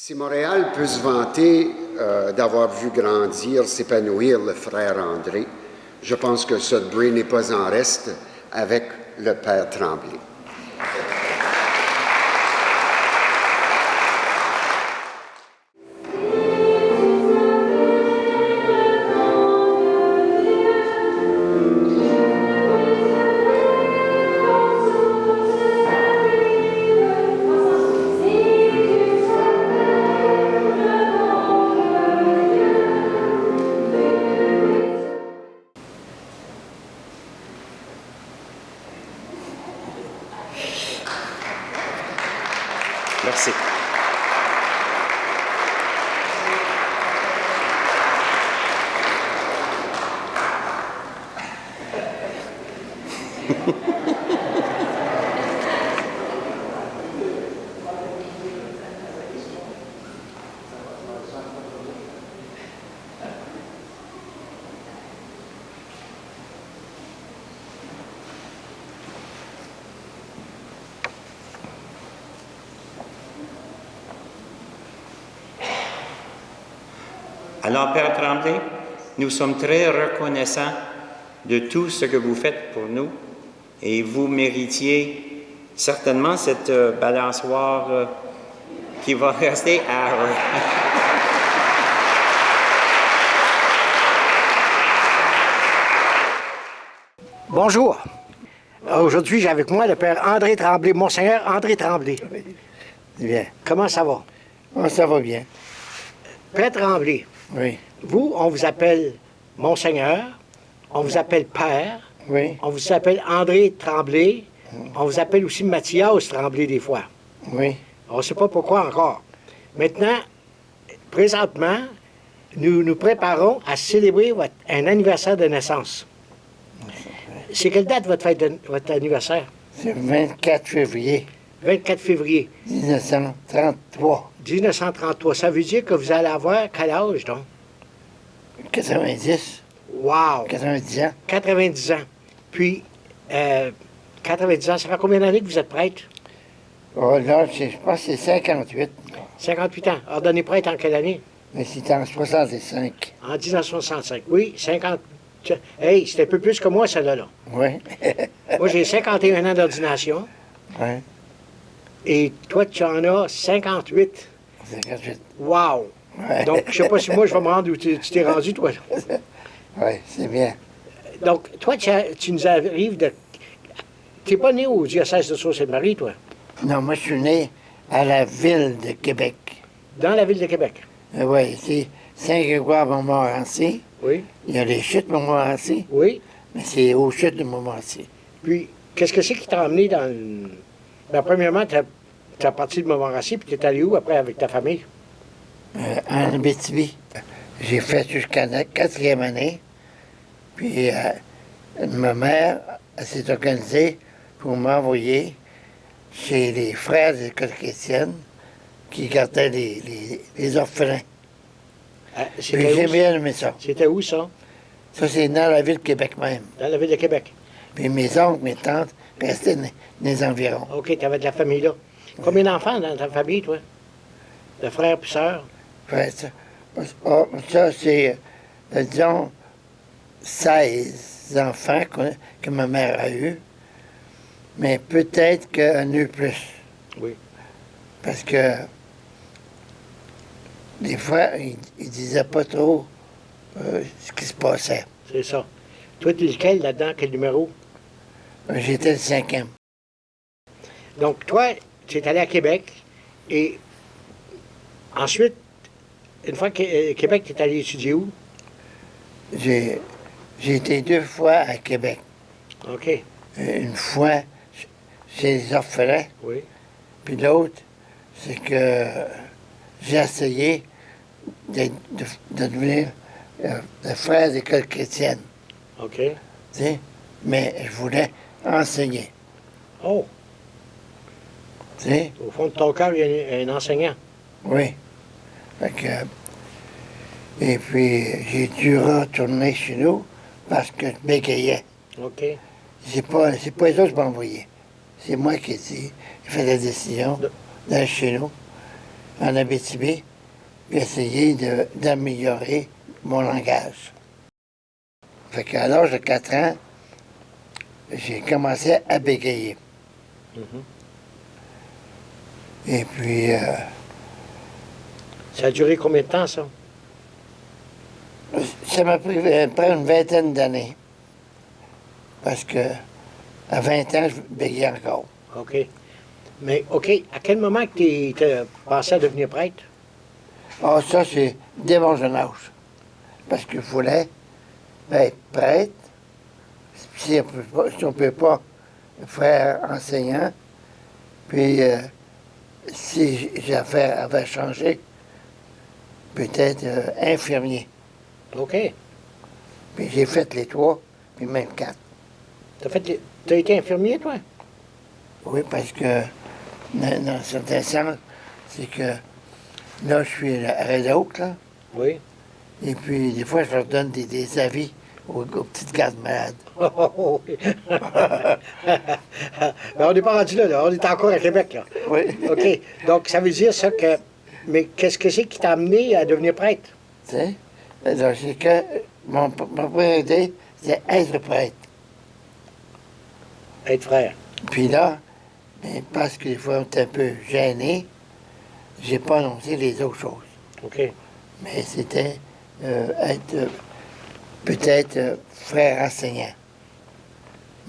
Si Montréal peut se vanter d'avoir vu grandir, s'épanouir le frère André, je pense que Sudbury n'est pas en reste avec le père Tremblay. Merci. Alors, Père Tremblay, nous sommes très reconnaissants de tout ce que vous faites pour nous et vous méritiez certainement cette balançoire qui va rester à... Bonjour. Aujourd'hui, j'ai avec moi le Père André Tremblay, Monseigneur André Tremblay. Bien. Comment ça va? Oh, ça va bien. Père Tremblay, Oui. vous, on vous appelle Monseigneur, on vous appelle Père, Oui. on vous appelle André Tremblay, on vous appelle aussi Mathias Tremblay des fois. Oui. On ne sait pas pourquoi encore. Maintenant, présentement, nous nous préparons à célébrer un anniversaire de naissance. C'est quelle date votre fête votre anniversaire? C'est le 24 février 24 février 1933. 1933. Ça veut dire que vous allez avoir quel âge, donc? 90. Wow! 90 ans. 90 ans. Puis, 90 ans, ça fait combien d'années que vous êtes prêtre? Oh, là, je pense que c'est 58. 58 ans. Ordonné prêtre en quelle année? Mais c'est en 65. En 1965. Oui, 50. Hey, c'est un peu plus que moi, celle-là. Là. Oui. Moi, j'ai 51 ans d'ordination. Oui. Et toi, tu en as 58. 58. Wow! Ouais. Donc, je ne sais pas si moi, je vais me rendre où tu t'es rendu, toi. Oui, c'est bien. Donc, toi, tu nous arrives de... Tu n'es pas né au diocèse de Sault-Sainte-Marie, toi? Non, moi, je suis né à la ville de Québec. Dans la ville de Québec? Oui, c'est Saint-Grégoire-Montmorency. Oui. Il y a les chutes Montmorency, Oui. mais c'est aux chutes de Montmorency. Puis, qu'est-ce que c'est qui t'a emmené dans le... Ben, premièrement, tu as parti de Montmorency, puis tu es allé où après avec ta famille? En Abitibi. J'ai fait jusqu'à la 4e année. Puis ma mère s'est organisée pour m'envoyer chez les frères des écoles chrétiennes qui gardaient les orphelins. Puis j'ai bien aimé ça. C'était où, ça? Ça, c'est dans la ville de Québec même. Dans la ville de Québec. Puis mes oncles, mes tantes restaient dans les environs. OK, tu avais de la famille là. Combien d'enfants dans ta famille, toi? De frères et sœurs? Ouais, ça c'est, disons, 16 enfants que ma mère a eus. Mais peut-être qu'elle en a eu plus. Oui. Parce que des fois, ils ne disaient pas trop ce qui se passait. C'est ça. Toi, tu es lequel là-dedans? Quel numéro? J'étais le 5e. Donc, toi, tu es allé à Québec et ensuite, une fois que Québec, tu es allé étudier où? J'ai été 2 fois à Québec. OK. Une fois chez les orphelins. Oui. Puis l'autre, c'est que j'ai essayé de devenir le frère d'école chrétienne. OK. Tu sais, mais je voulais enseigner. Oh, Tu sais, au fond de ton cœur, il y a un enseignant. oui. Fait que, et puis, j'ai dû retourner chez nous parce que je bégayais. OK. C'est pas les autres qui m'ont envoyé. C'est moi qui ai fait la décision d'aller chez nous. en Abitibi, puis essayer d'améliorer mon langage. Fait qu'à l'âge de 4 ans, j'ai commencé à bégayer. Et puis, Ça a duré combien de temps, ça? ça m'a pris près une vingtaine d'années. Parce que à 20 ans, je bégayais encore. OK. Mais, OK, à quel moment que tu as pensé à devenir prêtre? Ah, ça, c'est dès mon jeune âge. Parce qu'il fallait être prêtre. Si on ne peut pas faire enseignant, puis si j'ai avait changé, peut-être infirmier. OK. Puis j'ai fait les 3, puis même 4. T'as été infirmier, toi? Oui, parce que, dans un certain sens, c'est que là, je suis à Red Oak, là, Oui. et puis des fois, je leur donne des avis aux petites gardes malades. Oh, oui. Mais on n'est pas rendu là, on est encore à Québec, là. Oui. OK. Donc, ça veut dire ça que... Mais qu'est-ce que c'est qui t'a amené à devenir prêtre? Tu sais? Alors, c'est que ma première idée, c'est être prêtre. Être frère. Puis là, ben, parce que des fois, on est un peu gêné, j'ai pas annoncé les autres choses. OK. Mais c'était être peut-être frère enseignant.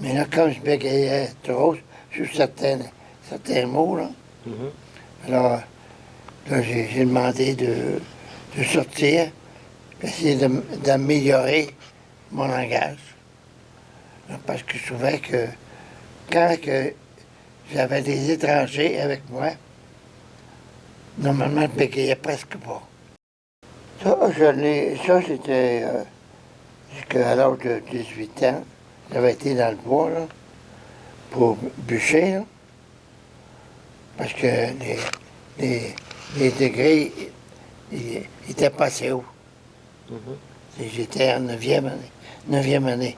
Mais là, comme je bégayais trop sur certains mots, là, alors là, j'ai demandé de sortir, puis essayer d'améliorer mon langage. Parce que je trouvais que quand j'avais des étrangers avec moi, normalement, je bégayais presque pas. Ça, c'était jusqu'à l'âge de 18 ans. J'avais été dans le bois, là, pour bûcher, là, parce que les degrés ils étaient pas assez hauts. J'étais en 9e année.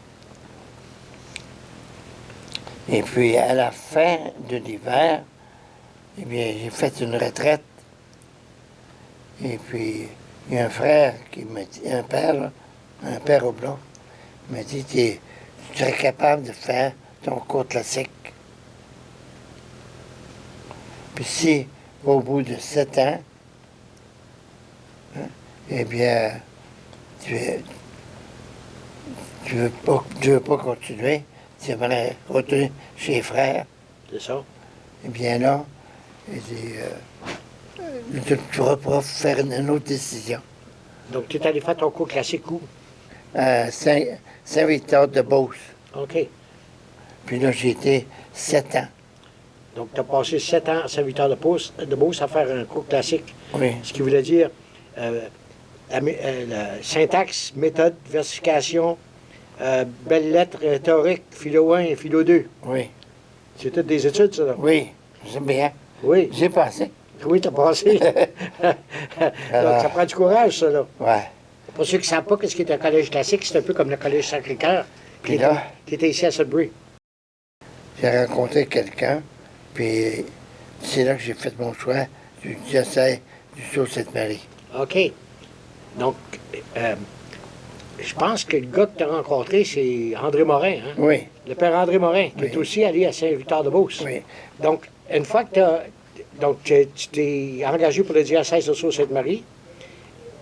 Et puis, à la fin de l'hiver, eh bien, j'ai fait une retraite. Et puis, il y a un frère qui m'a dit, un père au blanc, m'a dit, tu serais capable de faire ton cours classique. Puis si, au bout de 7 ans, hein, eh bien, tu veux pas continuer, tu aimerais retourner chez les frères, C'est ça? eh bien là, il dit, tu pourras faire une autre décision. Donc, tu es allé faire ton cours classique où? À Saint-Victor-de-Beauce. OK. Puis là, j'ai été 7 ans. Donc, tu as passé 7 ans à Saint-Victor-de-Beauce à faire un cours classique. Oui, Ce qui voulait dire la syntaxe, méthode, versification, belles lettres, rhétorique, philo 1 et philo 2. oui, C'est toutes des études, ça, là? oui, c'est bien. Oui. J'ai passé. Oui, t'as passé. Donc, ça prend du courage, ça, là. Ouais. Pour ceux qui ne savent pas ce qu'est un collège classique, c'est un peu comme le collège Sacré-Cœur, Puis là, qui était ici à Sudbury. j'ai rencontré quelqu'un, puis c'est là que j'ai fait mon choix du diocèse du Sault-Sainte-Marie. OK. Donc, je pense que le gars que tu as rencontré, c'est André Morin, hein? Oui, Le père André Morin, qui Oui. est aussi allé à Saint-Victor-de-Beauce. oui, Donc, une fois que tu t'es engagé pour le diocèse de Sault-Sainte-Marie,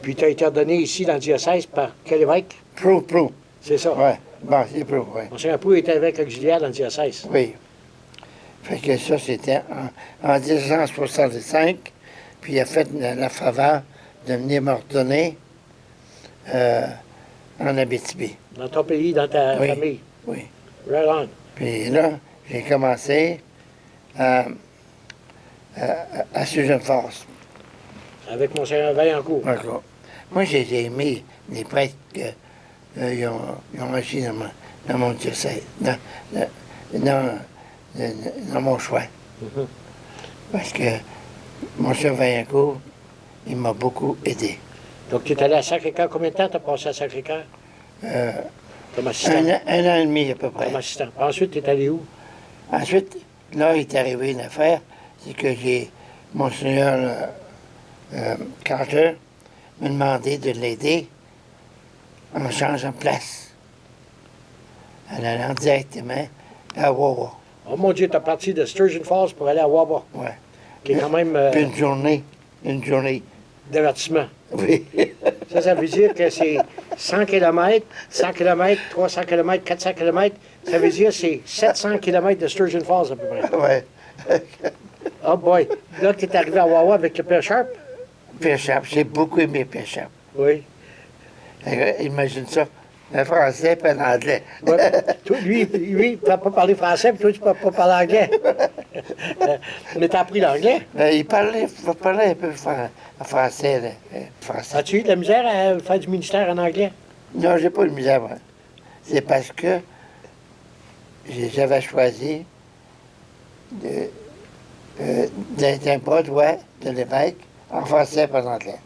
puis tu as été ordonné ici dans le diocèse par quel évêque? Prou. C'est ça. Ouais, bon, c'est Prou, oui. Monseigneur Prou était évêque auxiliaire dans le diocèse. Oui. Fait que ça, c'était en 1965, puis il a fait la faveur de venir m'ordonner en Abitibi. Dans ton pays, dans ta Oui. famille. Oui. Right on. Puis là, j'ai commencé à Susan-Force. Avec Monseigneur Vaillancourt. Encore. Moi, j'ai aimé les prêtres qu'ils ont agi dans mon diocèse, dans mon choix. Mhm. Parce que Monsieur Vaillancourt, il m'a beaucoup aidé. Donc, tu es allé à Sacré-Cœur. Combien de temps tu as passé à Sacré-Cœur? Comme assistant. Un an et demi à peu près. Comme assistant. Ensuite, tu es allé où? Ensuite, là, il est arrivé une affaire, c'est que j'ai Monseigneur Carter m'a demandé de l'aider en changeant de place, en allant directement à Wawa. Oh mon Dieu, t'as parti de Sturgeon Falls pour aller à Wawa, Ouais. qui est quand même Puis une journée. d'avertissement. Oui. Ça veut dire que c'est 100 km, 100 km, 300 km, 400 km. Ça veut dire que c'est 700 km de Sturgeon Falls à peu près. Ouais. Oh boy. Là, tu es arrivé à Wawa avec le Père Sharp? Péchap, j'ai beaucoup aimé Péchap. Oui. Imagine ça, un français et un anglais. Ouais. Toi, lui, il ne peut pas parler français, puis toi, tu ne peux pas parler anglais. Mais tu as appris l'anglais. Il parlait un peu français. Là, français. As-tu eu de la misère à faire du ministère en anglais? Non, j'ai pas de misère, moi. C'est parce que j'avais choisi d'être un bras de l'évêque en français et en anglais.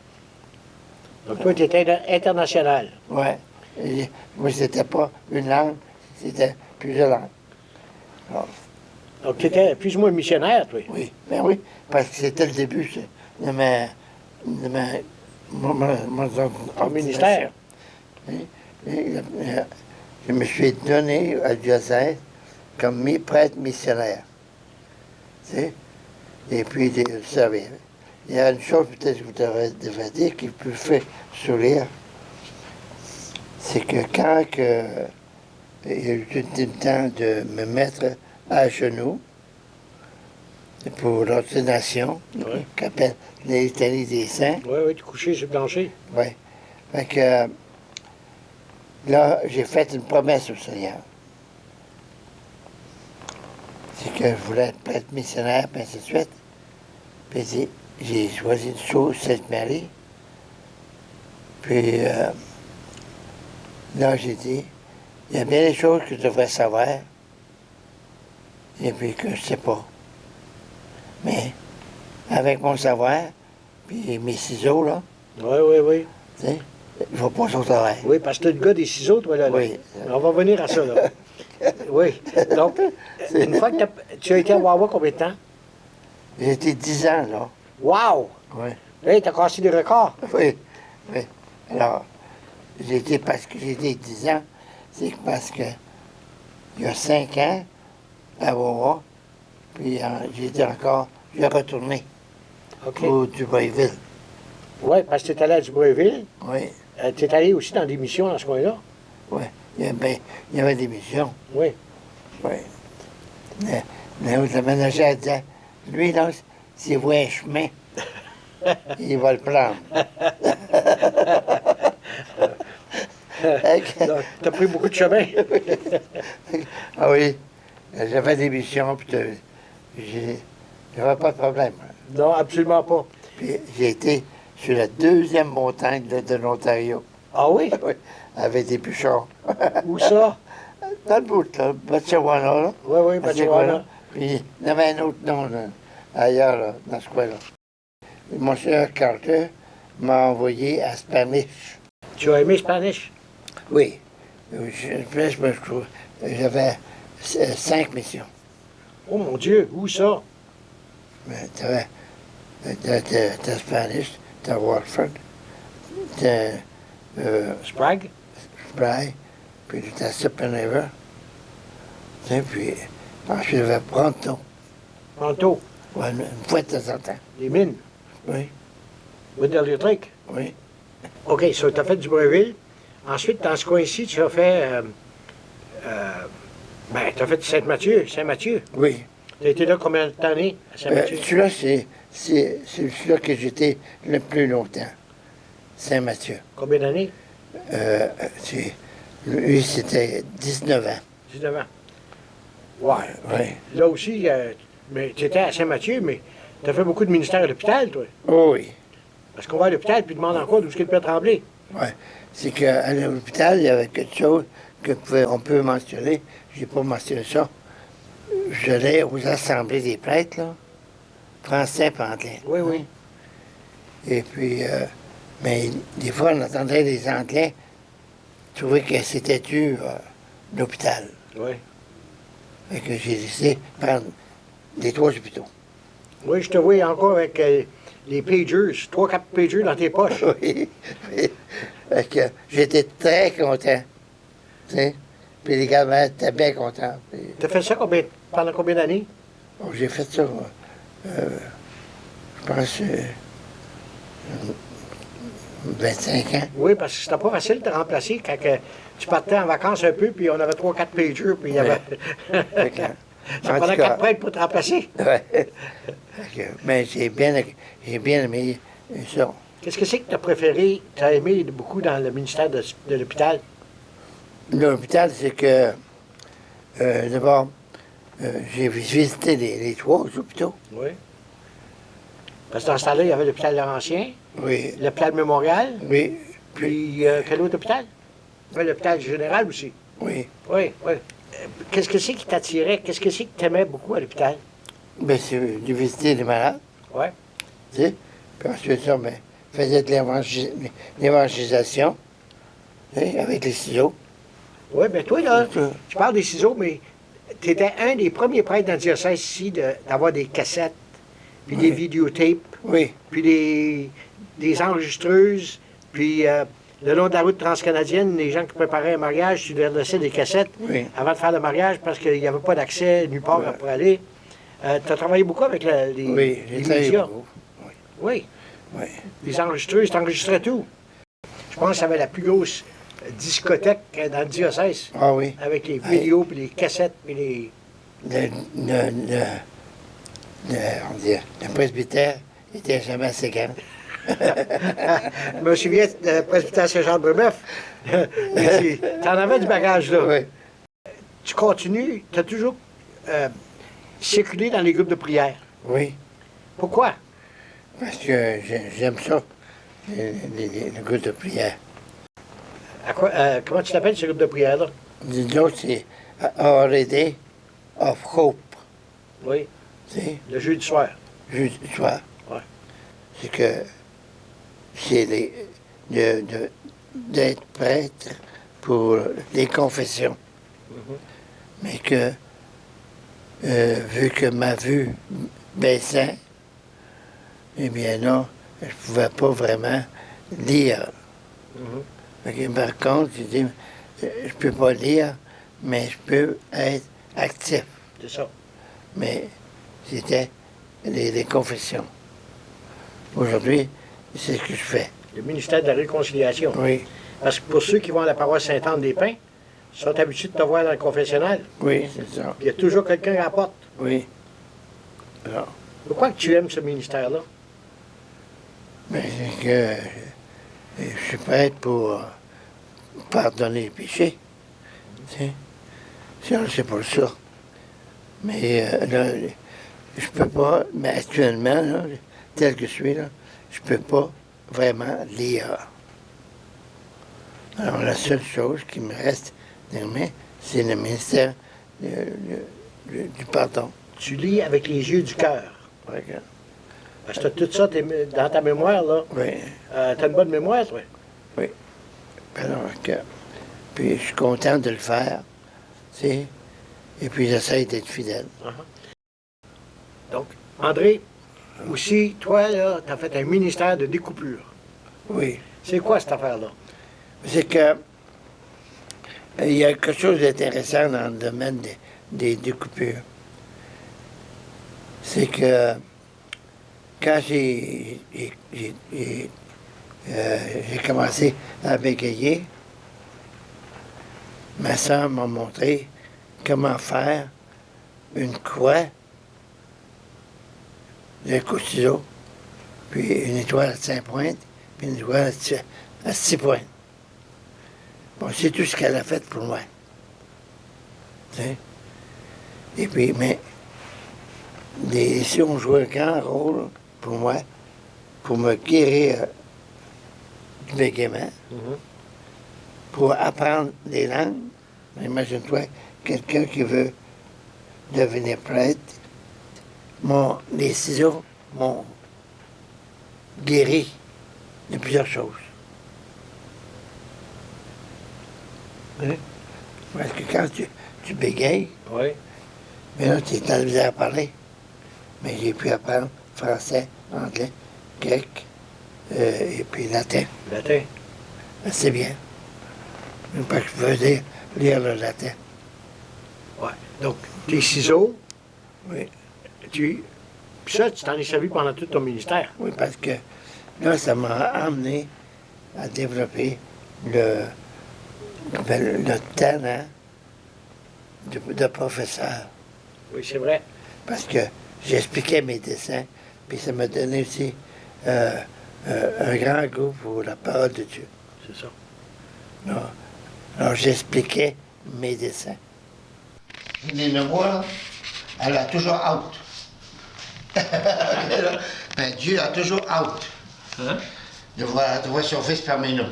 Donc toi, tu étais international. Oui. Moi, c'était pas une langue, c'était plusieurs langues. Alors, Donc tu étais plus ou moins missionnaire, toi. oui, ben oui, parce que c'était le début de Ton ministère. Oui. Je me suis donné à diocèse comme prêtre missionnaire. Tu sais? Et puis de le servir. Il y a une chose peut-être que vous devez dire qui peut faire sourire. C'est que quand il y a eu tout le temps de me mettre à genoux pour l'ordination, Oui. qu'appelle les litanies des saints, Oui, oui, tu couchais sur le plancher. oui. Fait que là, j'ai fait une promesse au Seigneur. C'est que je voulais être prêtre missionnaire, puis ainsi de suite. Puis j'ai choisi une chose, Sainte-Marie. Puis là, j'ai dit, il y a bien des choses que je devrais savoir, et puis que je ne sais pas. Mais avec mon savoir, puis mes ciseaux, là, Oui, oui, oui. tu sais, je vais passer au travail. Oui, parce que tu es le gars des ciseaux, toi, là. Oui. On va venir à ça, là. Oui. Donc, une fois que tu as été à Wawa combien de temps? J'ai été 10 ans, là. Wow! Oui. Hey, t'as cassé des records. Oui, oui. Alors, parce que j'ai été 10 ans, c'est parce que il y a 5 ans, à Wawa, puis j'ai retourné OK. au Dubreuilville. Oui, parce que tu es allé à Dubreuilville. Oui, Tu es allé aussi dans des missions dans ce coin-là. oui. Il y avait des missions. Oui. Oui. Le ménagère disait, lui, là, s'il voit un chemin, il va le prendre. Donc, tu as pris beaucoup de chemin. Ah oui, j'avais des missions, puis j'avais pas de problème. Non, absolument pas. Puis j'ai été sur la 2e montagne de l'Ontario, Ah oui? oui, avec des bûcherons. Où ça? Dans le bout, là, Batchewana, là. Oui, oui, À ce Batchewana. coin-là. Puis il y avait un autre nom, là, ailleurs, là, dans ce coin-là. Monsieur Carter m'a envoyé à Spanish. Tu as aimé Spanish? Oui. J'avais 5 missions. Oh mon Dieu, où ça? Mais t'avais de Spanish, de Watford, de Sprague? Spry, puis de Sippen River. Et puis, ensuite, j'avais Pronto. Pronto? Ouais, une fois de temps en temps. Les mines? Oui, Wood Electric? oui. OK, ça, tu as fait Dubreuilville. Ensuite, dans ce coin-ci, tu as fait. Tu as fait Saint-Mathieu. Saint-Mathieu. Oui. Tu as été là combien d'années à Saint-Mathieu? Celui-là, c'est celui-là que j'étais le plus longtemps. Saint-Mathieu. Combien d'années? Lui, c'était 19 ans. 19 ans. Ouais. Oui. Là aussi, mais tu étais à Saint-Mathieu, mais tu as fait beaucoup de ministères à l'hôpital, toi. Oh oui. Parce qu'on va à l'hôpital puis demande encore d'où est-ce qu'il peut trembler. Oui. C'est qu'à l'hôpital, il y avait quelque chose qu'on peut mentionner. Je n'ai pas mentionné ça. J'allais aux assemblées des prêtres, là, français et anglais. Oui, oui. Et puis, mais des fois, on entendait les Anglais trouver que c'était dû l'hôpital. Oui. Fait que j'ai décidé de prendre les 3 hôpitaux. Oui, je te vois encore avec les pagers, 3-4 pagers dans tes poches. Oui, oui. Fait que j'étais très content. Tu sais? Puis les gamins étaient bien contents. Puis, Tu as fait ça pendant combien d'années? bon, j'ai fait ça, je pense, 25 ans. Oui, parce que c'était pas facile de te remplacer quand tu partais en vacances un peu, puis on avait 3-4 pagers, puis il y avait... Fait que, Ça en prenait tout cas, 4 prêtres pour te remplacer. ouais. Fait que, mais j'ai bien aimé ça. Qu'est-ce que c'est que tu as préféré, tu as aimé beaucoup dans le ministère de l'hôpital? L'hôpital, c'est que, d'abord, j'ai visité les 3 hôpitaux. Oui. Parce que dans ce temps-là, il y avait l'hôpital Laurentien, Oui, l'hôpital Mémorial, oui, puis quel autre hôpital? Il y avait l'hôpital général aussi. oui. Oui, oui. Qu'est-ce que c'est qui t'attirait? Qu'est-ce que c'est que tu aimais beaucoup à l'hôpital? Ben, c'est de visiter les malades, Oui. tu sais. Puis ensuite, ça, ben, faisait de l'évangélisation, tu sais, avec les ciseaux. Oui, bien toi, là, Ça. tu parles des ciseaux, mais tu étais un des premiers prêtres dans le diocèse ici d'avoir des cassettes, puis des Oui. vidéotapes, Oui, puis des enregistreuses, puis le long de la route transcanadienne, les gens qui préparaient un mariage, tu leur laissais des cassettes oui. avant de faire le mariage parce qu'il n'y avait pas d'accès nulle part pour aller. Tu as travaillé beaucoup avec les, Oui, les j'ai travaillé médias. beaucoup. Oui, Oui. les enregistreuses, tu enregistrais tout. Je pense que ça avait la plus grosse discothèque dans le diocèse, Ah oui. avec les vidéos, puis les cassettes, puis les... Le presbytère était jamais assez grand. Je me souviens de presbytère Saint-Jean-de-Brébeuf. Tu en avais du bagage, là. Oui. Tu continues, tu as toujours circulé dans les groupes de prière. Oui. Pourquoi? Parce que j'aime ça, le groupe de prière. Comment tu t'appelles, ce groupe de prière-là? Nous autres, c'est R.A.D. of Hope. Oui, Tu sais, le jeudi soir. juste soir. Ouais. C'est que c'est d'être prêtre pour les confessions. Mais que, vu que ma vue baissait, eh bien non, je ne pouvais pas vraiment lire. Fait que, par contre, j'ai dit, je ne peux pas lire, mais je peux être actif. C'est ça. Mais c'était les confessions. Aujourd'hui, c'est ce que je fais. Le ministère de la Réconciliation. Oui, Parce que pour ceux qui vont à la paroisse Sainte-Anne-des-Pins, ils sont habitués de te voir dans le confessionnal. oui, c'est ça. Il y a toujours quelqu'un à la porte. Oui. Alors, Pourquoi que tu aimes ce ministère-là? mais c'est que je suis prêt pour pardonner les péchés. Tu sais? C'est pour ça. Mais là, je peux pas, mais actuellement, là, tel que je suis, là, je peux pas vraiment lire. Alors, la seule chose qui me reste dernièrement, c'est le ministère du pardon. Tu lis avec les yeux du cœur. Regarde. Parce que t'as tout ça dans ta mémoire, là. Oui, T'as une bonne mémoire, toi. oui. Alors que, puis je suis content de le faire, tu sais, et puis j'essaie d'être fidèle. Donc, André, aussi, toi, là, t'as fait un ministère de découpure. Oui. C'est quoi cette affaire-là? C'est que il y a quelque chose d'intéressant dans le domaine des découpures. C'est que quand j'ai commencé à bégayer, ma soeur m'a montré comment faire une croix, un coup de ciseau, puis une étoile à 5 pointes, puis une étoile à 6 pointes. Bon, c'est tout ce qu'elle a fait pour moi. Tu sais? Et puis, mais si on jouait un grand rôle pour moi, pour me guérir du bégaiement, pour apprendre les langues. Imagine-toi, quelqu'un qui veut devenir prêtre, les ciseaux m'ont guéri de plusieurs choses. Hein? Parce que quand tu bégayes, Oui. mais là, tu es dans la misère à parler. Mais j'ai pu apprendre français, anglais, grec et puis latin. Latin. C'est bien. Même pas que je veux lire le latin. Ouais. Donc, tes ciseaux, Oui. puis ça, tu t'en es servi pendant tout ton ministère. Oui, parce que là, ça m'a amené à développer le talent de professeur. Oui, c'est vrai. Parce que j'expliquais mes dessins, puis ça m'a donné aussi un grand goût pour la parole de Dieu. C'est ça. Alors j'expliquais mes dessins. Venez me voir, elle a toujours hâte. Ben, Dieu a toujours hâte de voir son fils parmi nous.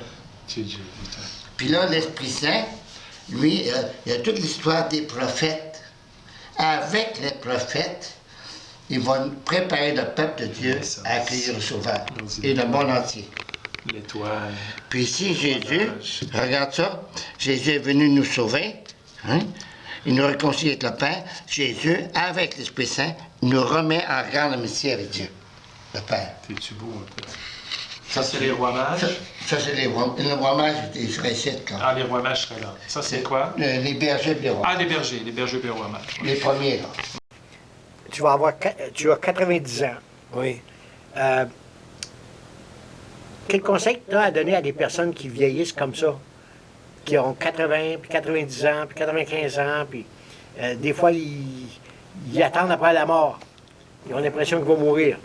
Puis là, l'Esprit Saint, lui, il y a toute l'histoire des prophètes. Avec les prophètes, ils vont préparer le peuple de Dieu à accueillir le Sauveur et le monde entier. L'étoile. Puis ici, Jésus, regarde ça, Jésus est venu nous sauver, hein? Il nous réconcilie avec le Père. Jésus, avec l'Esprit Saint, nous remet en grande amitié avec Dieu, le Père. T'es-tu beau un peu? Ça, c'est les rois mages? Ça, c'est les rois mages, ils seraient ici, quand. Ah, les rois mages seraient là. Ça, c'est quoi? Les bergers et les rois. Ah, les bergers et les rois mages. Les premiers, là. Tu as 90 ans. Oui. Quel conseil tu as à donner à des personnes qui vieillissent comme ça, qui ont 80, puis 90 ans, puis 95 ans, puis des fois, ils attendent après la mort. Ils ont l'impression qu'ils vont mourir.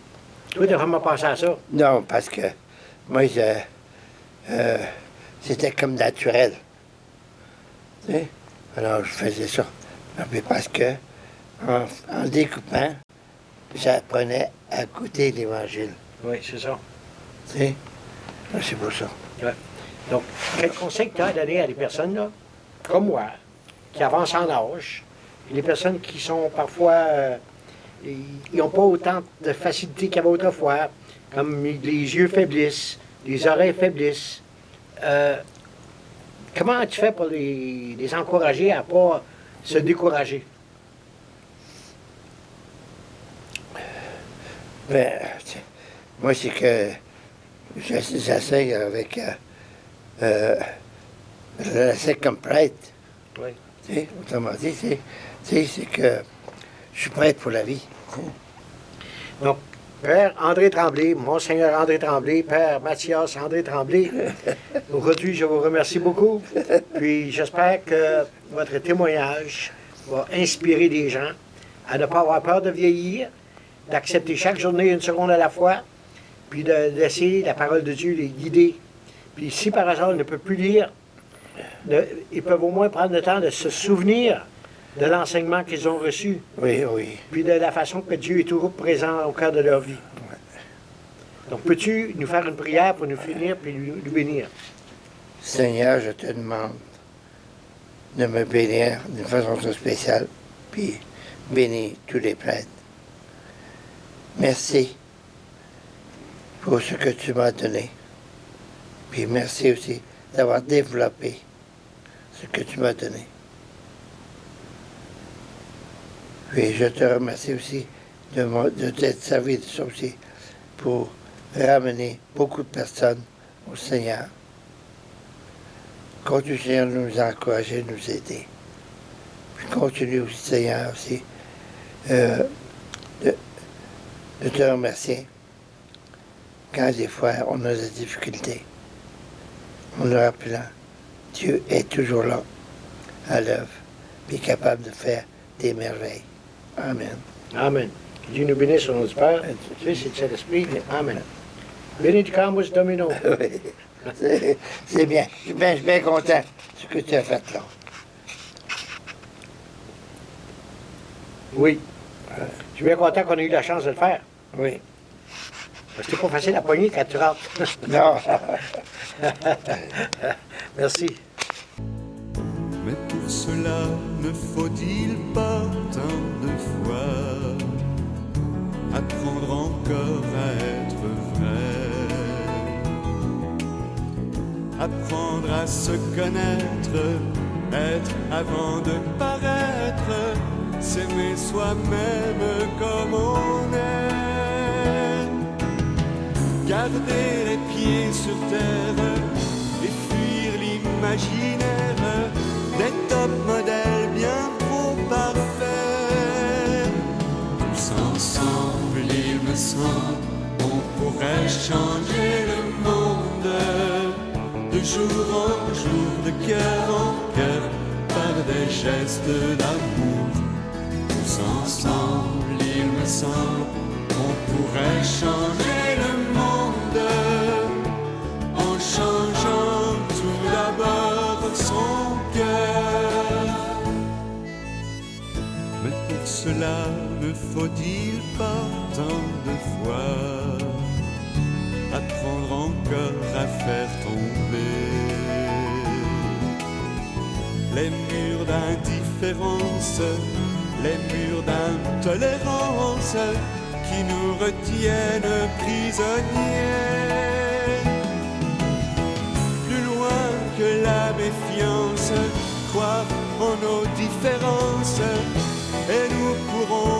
Toi, tu as vraiment pensé à ça? Non, parce que moi, c'était comme naturel. Tu sais? Alors, je faisais ça. Mais parce que, en découpant, j'apprenais à goûter l'Évangile. Oui, c'est ça. Tu sais? C'est pour ça. Ouais. Donc, quel conseil tu as à donner à des personnes, là, comme moi, qui avancent en âge, et les personnes qui sont parfois, ils n'ont pas autant de facilité qu'il y avait autrefois, comme les yeux faiblissent, les oreilles faiblissent. Comment tu fais pour les encourager à ne pas se décourager? Ben, moi, c'est que j'essaie avec j'essaie comme prêtre. Oui. Tu sais, autrement dit, c'est que je suis prêtre pour la vie. Donc, Père André Tremblay, Monseigneur André Tremblay, Père Mathias André Tremblay, aujourd'hui, je vous remercie beaucoup. Puis j'espère que votre témoignage va inspirer des gens à ne pas avoir peur de vieillir, d'accepter chaque journée une seconde à la fois, puis de laisser la parole de Dieu les guider. Puis si par hasard ils ne peuvent plus lire, ils peuvent au moins prendre le temps de se souvenir de l'enseignement qu'ils ont reçu, Oui, oui. puis de la façon que Dieu est toujours présent au cœur de leur vie. Donc, peux-tu nous faire une prière pour nous finir puis nous bénir? Seigneur, je te demande de me bénir d'une façon très spéciale, puis bénis tous les prêtres. Merci pour ce que tu m'as donné. Puis merci aussi d'avoir développé ce que tu m'as donné. Puis je te remercie aussi de t'être servi de ça aussi pour ramener beaucoup de personnes au Seigneur. Continue, Seigneur, de nous encourager, de nous aider. Puis continue aussi, Seigneur, aussi, de te remercier quand des fois on a des difficultés. En nous rappelant, Dieu est toujours là, à l'œuvre, puis capable de faire des merveilles. Amen. Amen. Que Dieu nous bénisse au nom du Père, du Fils et du Saint-Esprit. Amen. Benedicamus Domino. Oui, c'est bien. Je suis bien content de ce que tu as fait là. Oui. Je suis bien content qu'on ait eu la chance de le faire. Oui. Parce que c'est pas facile à pogner quand tu rentres. Non. Merci. Mais pour cela, ne faut-il pas tant de foi, apprendre encore à être vrai, apprendre à se connaître, être avant de paraître, s'aimer soi-même comme on est. garder les pieds sur terre et fuir l'imaginaire des top modèles bien trop parfaits. Tous ensemble, il me semble, on pourrait changer le monde de jour en jour, de cœur en cœur, par des gestes d'amour. Tous ensemble, il me semble, on pourrait changer le monde en changeant tout d'abord son cœur. Mais pour cela, ne faut-il pas tant de fois apprendre encore à faire tomber les murs d'indifférence, les murs d'intolérance qui nous retiennent prisonniers. Plus loin que la méfiance, croire en nos différences, et nous pourrons